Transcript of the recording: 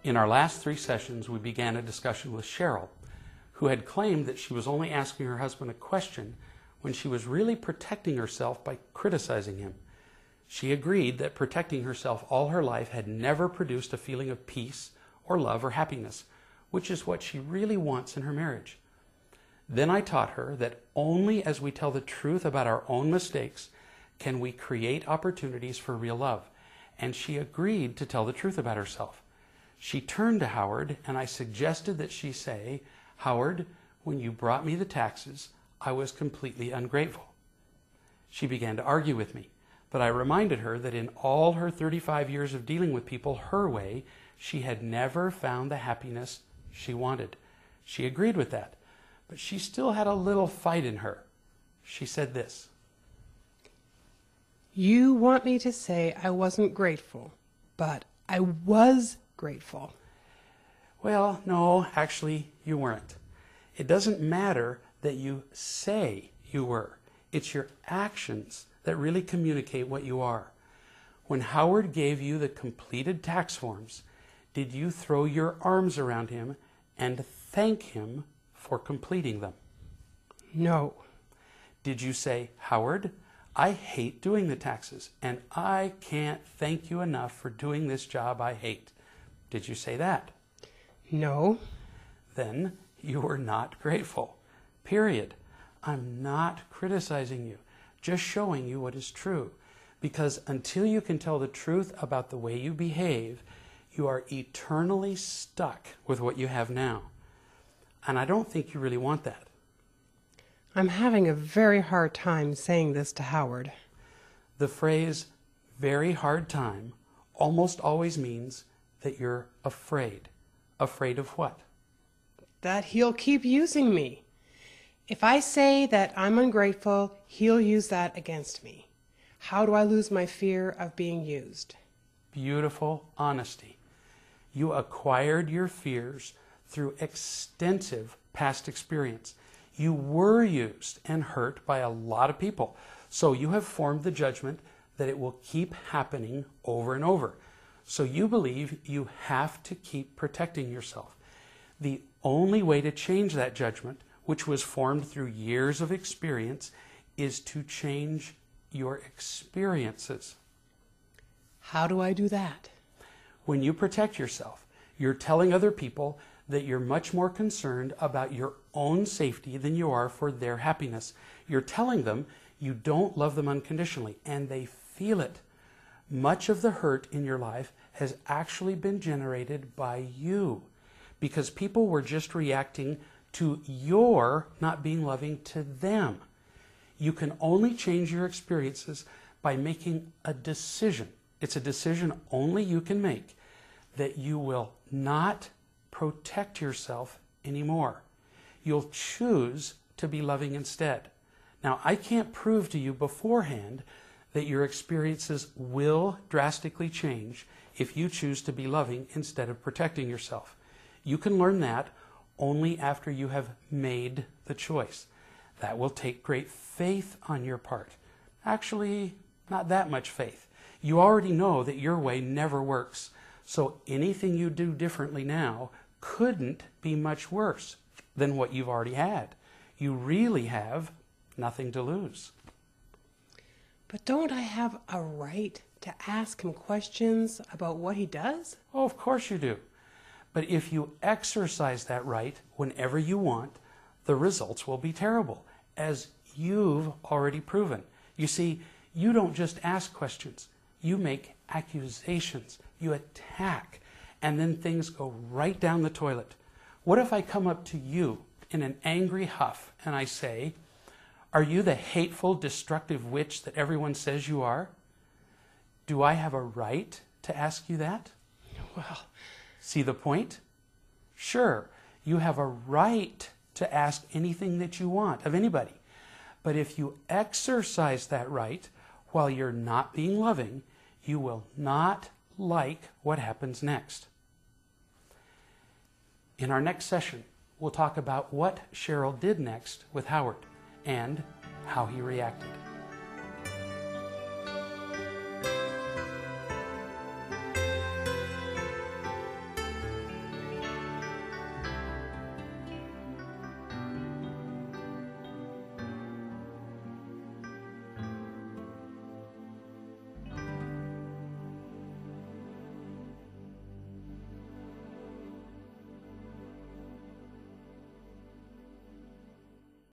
In our last 3 sessions, we began a discussion with Cheryl, who had claimed that she was only asking her husband a question when she was really protecting herself by criticizing him. She agreed that protecting herself all her life had never produced a feeling of peace or love or happiness, which is what she really wants in her marriage. Then I taught her that only as we tell the truth about our own mistakes can we create opportunities for real love, and she agreed to tell the truth about herself. She turned to Howard, and I suggested that she say, "Howard, when you brought me the taxes, I was completely ungrateful." She began to argue with me, but I reminded her that in all her 35 years of dealing with people her way, she had never found the happiness she wanted. She agreed with that, but she still had a little fight in her. She said this: "You want me to say I wasn't grateful, but I was grateful." Well, no, actually, you weren't. It doesn't matter that you say you were. It's your actions that really communicate what you are. When Howard gave you the completed tax forms, did you throw your arms around him and thank him for completing them? No. Did you say, "Howard, I hate doing the taxes, and I can't thank you enough for doing this job I hate"? Did you say that? No. Then you were not grateful. Period. I'm not criticizing you, just showing you what is true. Because until you can tell the truth about the way you behave, you are eternally stuck with what you have now. And I don't think you really want that. I'm having a very hard time saying this to Howard. The phrase "very hard time" almost always means that you're afraid. Afraid of what? That he'll keep using me. If I say that I'm ungrateful, he'll use that against me. How do I lose my fear of being used? Beautiful honesty. You acquired your fears through extensive past experience. You were used and hurt by a lot of people, so you have formed the judgment that it will keep happening over and over. So you believe you have to keep protecting yourself. The only way to change that judgment, which was formed through years of experience, is to change your experiences. How do I do that? When you protect yourself, you're telling other people that you're much more concerned about your own safety than you are for their happiness. You're telling them you don't love them unconditionally, and they feel it. Much of the hurt in your life has actually been generated by you, because people were just reacting to your not being loving to them. You can only change your experiences by making a decision. It's a decision only you can make, that you will not protect yourself anymore. You'll choose to be loving instead. Now, I can't prove to you beforehand that your experiences will drastically change if you choose to be loving instead of protecting yourself. You can learn that only after you have made the choice. That will take great faith on your part. Actually, not that much faith. You already know that your way never works. So anything you do differently now couldn't be much worse than what you've already had. You really have nothing to lose. But don't I have a right to ask him questions about what he does? Oh, of course you do. But if you exercise that right whenever you want, the results will be terrible, as you've already proven. You see, you don't just ask questions. You make accusations. You attack. And then things go right down the toilet. What if I come up to you in an angry huff and I say, "Are you the hateful, destructive witch that everyone says you are?" Do I have a right to ask you that? Well, see the point? Sure, you have a right to ask anything that you want of anybody. But if you exercise that right while you're not being loving, you will not like what happens next. In our next session, we'll talk about what Cheryl did next with Howard and how he reacted.